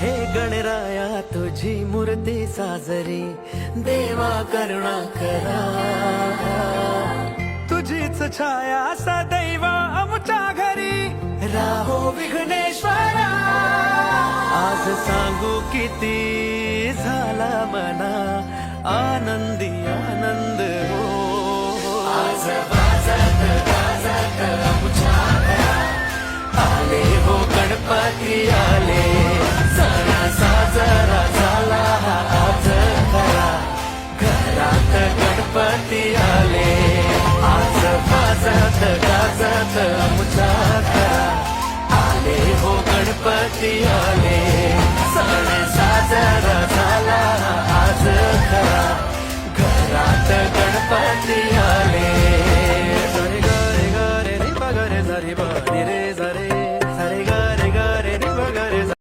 हे गणराया तुझी मूर्ती साजरी, देवा करुणा करा. तुझीच छाया सदैव आमच्या घरी, राहो विघ्नेश्वरा. आज सांगू किती झाला मना, आनंदी आनंद हो. आज वाजत गाजत आमच्या घरात, आले हो गणपती आले. सण साजरा झाला हा आज खरा, घरात गणपती आले. आज वाजत गाजत आमच्या घरात, आले हो गणपती आले. सण साजरा झाला हा आज खरा, घरात गणपती